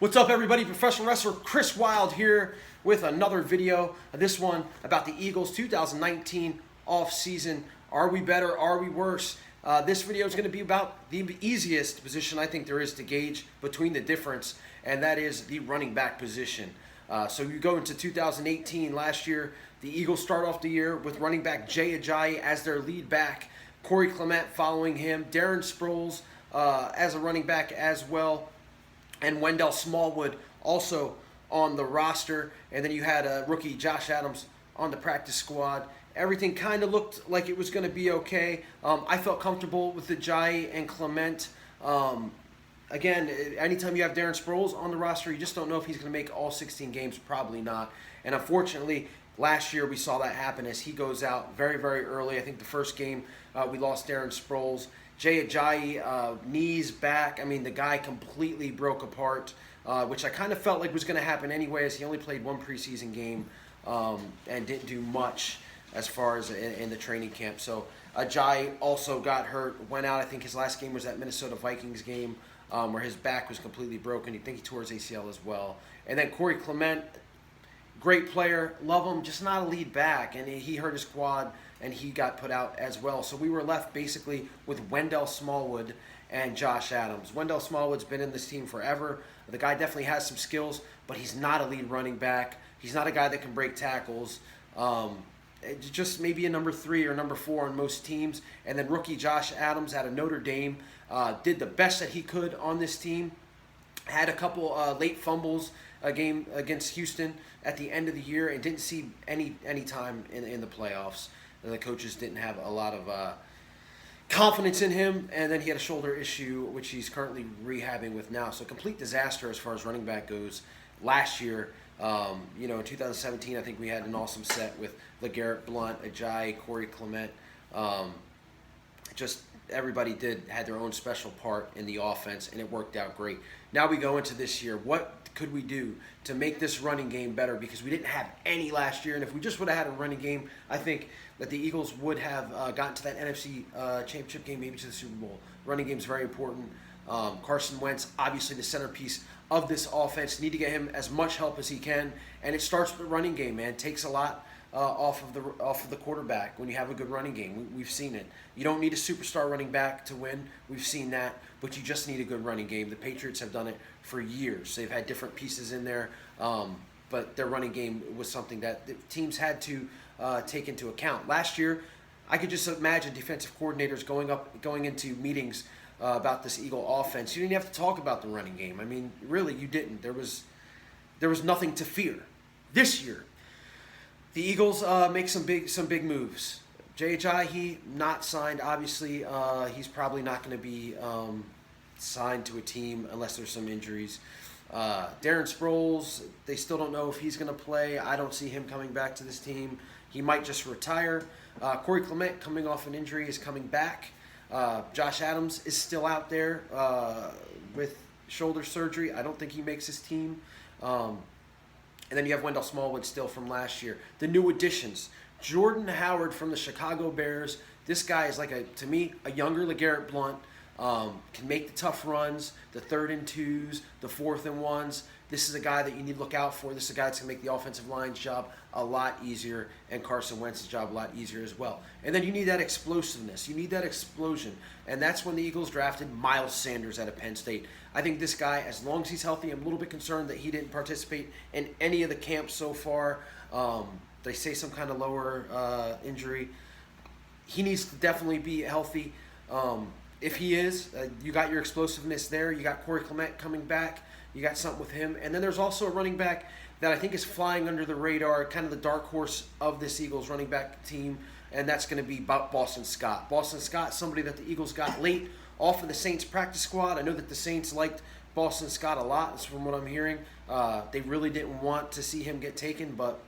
What's up, everybody? Professional wrestler Chris Wilde here with another video. This one about the Eagles 2019 off-season. Are we better? Are we worse? This video is going to be about the easiest position I think there is to gauge between the difference, and that is the running back position. So you go into 2018, last year, the Eagles start off the year with running back Jay Ajayi as their lead back, Corey Clement following him, Darren Sproles as a running back as well, and Wendell Smallwood also on the roster. And then you had rookie Josh Adams on the practice squad. Everything kind of looked like it was going to be okay. I felt comfortable with Ajayi and Clement. Again, anytime you have Darren Sproles on the roster, you just don't know if he's going to make all 16 games. Probably not. And unfortunately, last year we saw that happen as he goes out very, very early. I think the first game we lost Darren Sproles. Jay Ajayi, knees back. I mean, the guy completely broke apart, which I kind of felt like was going to happen anyway, as he only played one preseason game and didn't do much as far as in the training camp. So Ajayi also got hurt, went out. I think his last game was that Minnesota Vikings game where his back was completely broken. I think he tore his ACL as well. And then Corey Clement, great player, love him, just not a lead back. And he hurt his quad, and he got put out as well. So we were left basically with Wendell Smallwood and Josh Adams. Wendell Smallwood's been in this team forever. The guy definitely has some skills, but he's not a lead running back. He's not a guy that can break tackles. Just maybe a number 3 or number 4 on most teams. And then rookie Josh Adams out of Notre Dame did the best that he could on this team. Had a couple late fumbles a game against Houston at the end of the year, and didn't see any time in the playoffs. The coaches didn't have a lot of confidence in him, and then he had a shoulder issue, which he's currently rehabbing with now. So complete disaster as far as running back goes. Last year, in 2017, I think we had an awesome set with LeGarrette Blount, Ajayi, Corey Clement. Just everybody had their own special part in the offense, and it worked out great. Now we go into this year. What could we do to make this running game better? Because we didn't have any last year, and if we just would have had a running game, I think that the Eagles would have gotten to that NFC championship game, maybe to the Super Bowl. Running game is very important. Carson Wentz, obviously the centerpiece of this offense. Need to get him as much help as he can, and it starts with the running game, man. It takes a lot off of the quarterback when you have a good running game. We've seen it. You don't need a superstar running back to win. We've seen that, but you just need a good running game. The Patriots have done it for years. They've had different pieces in there, but their running game was something that the teams had to take into account. Last year, I could just imagine defensive coordinators going into meetings about this Eagle offense. You didn't have to talk about the running game. I mean, really, you didn't. There was nothing to fear. This year, the Eagles make some big moves. Jay Ajayi, not signed. Obviously, he's probably not going to be signed to a team unless there's some injuries. Darren Sproles, they still don't know if he's going to play. I don't see him coming back to this team. He might just retire. Corey Clement, coming off an injury, is coming back. Josh Adams is still out there with shoulder surgery. I don't think he makes his team. And then you have Wendell Smallwood still from last year. The new additions. Jordan Howard from the Chicago Bears. This guy is to me, a younger LeGarrette Blount. Can make the tough runs, the 3rd and 2s, the 4th and 1s. This is a guy that you need to look out for. This is a guy that's going to make the offensive line's job a lot easier, and Carson Wentz's job a lot easier as well. And then you need that explosiveness. You need that explosion. And that's when the Eagles drafted Miles Sanders out of Penn State. I think this guy, as long as he's healthy, I'm a little bit concerned that he didn't participate in any of the camps so far. They say some kind of lower injury. He needs to definitely be healthy. If he is, you got your explosiveness there. You got Corey Clement coming back. You got something with him. And then there's also a running back that I think is flying under the radar, kind of the dark horse of this Eagles running back team, and that's going to be Boston Scott. Boston Scott, somebody that the Eagles got late off of the Saints practice squad. I know that the Saints liked Boston Scott a lot. That's from what I'm hearing. They really didn't want to see him get taken, but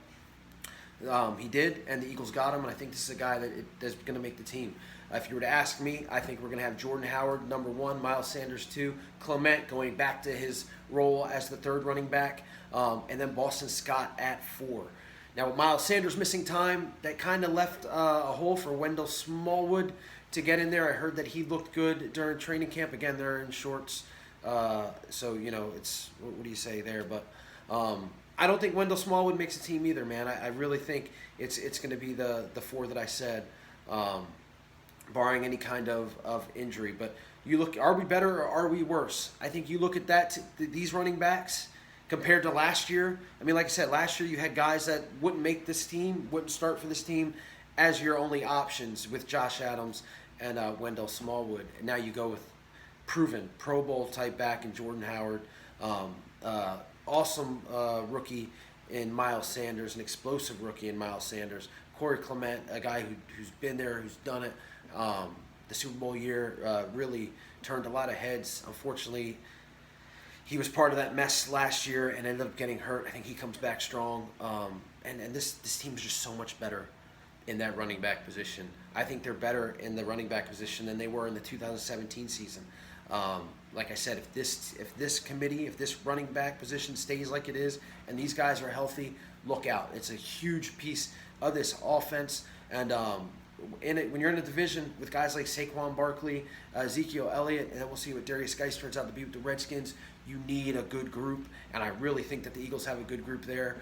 he did, and the Eagles got him, and I think this is a guy that's going to make the team. If you were to ask me, I think we're going to have Jordan Howard, number 1, Miles Sanders, 2, Clement going back to his role as the 3rd running back, and then Boston Scott at 4. Now, with Miles Sanders missing time, that kind of left a hole for Wendell Smallwood to get in there. I heard that he looked good during training camp. Again, they're in shorts So, you know, it's, what do you say there? But I don't think Wendell Smallwood makes a team either, man. I really think it's going to be the four that I said, barring any kind of injury. But you look, are we better or are we worse? I think you look at these running backs compared to last year. I mean, like I said, last year you had guys that wouldn't make this team, wouldn't start for this team as your only options with Josh Adams and Wendell Smallwood. And now you go with proven Pro Bowl type back in Jordan Howard, awesome rookie in Miles Sanders, an explosive rookie in Miles Sanders, Corey Clement, a guy who's been there, who's done it. The Super Bowl year really turned a lot of heads. Unfortunately, he was part of that mess last year and ended up getting hurt. I think he comes back strong. And this team is just so much better in that running back position. I think they're better in the running back position than they were in the 2017 season. Like I said, if this running back position stays like it is, and these guys are healthy, look out. It's a huge piece of this offense. And when you're in a division with guys like Saquon Barkley, Ezekiel Elliott, and then we'll see what Darius Geis turns out to be with the Redskins, you need a good group, and I really think that the Eagles have a good group there.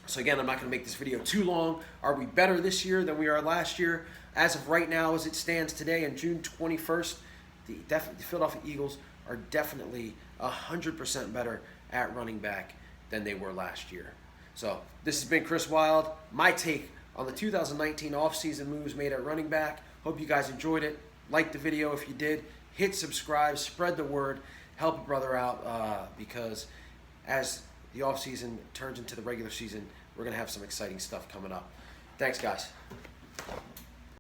So again, I'm not going to make this video too long. Are we better this year than we are last year? As of right now, as it stands today on June 21st, the Philadelphia Eagles are definitely 100% better at running back than they were last year. So this has been Chris Wild, my take on the 2019 offseason moves made at running back. Hope you guys enjoyed it. Like the video if you did. Hit subscribe, spread the word, help a brother out because as the offseason turns into the regular season, we're going to have some exciting stuff coming up. Thanks, guys.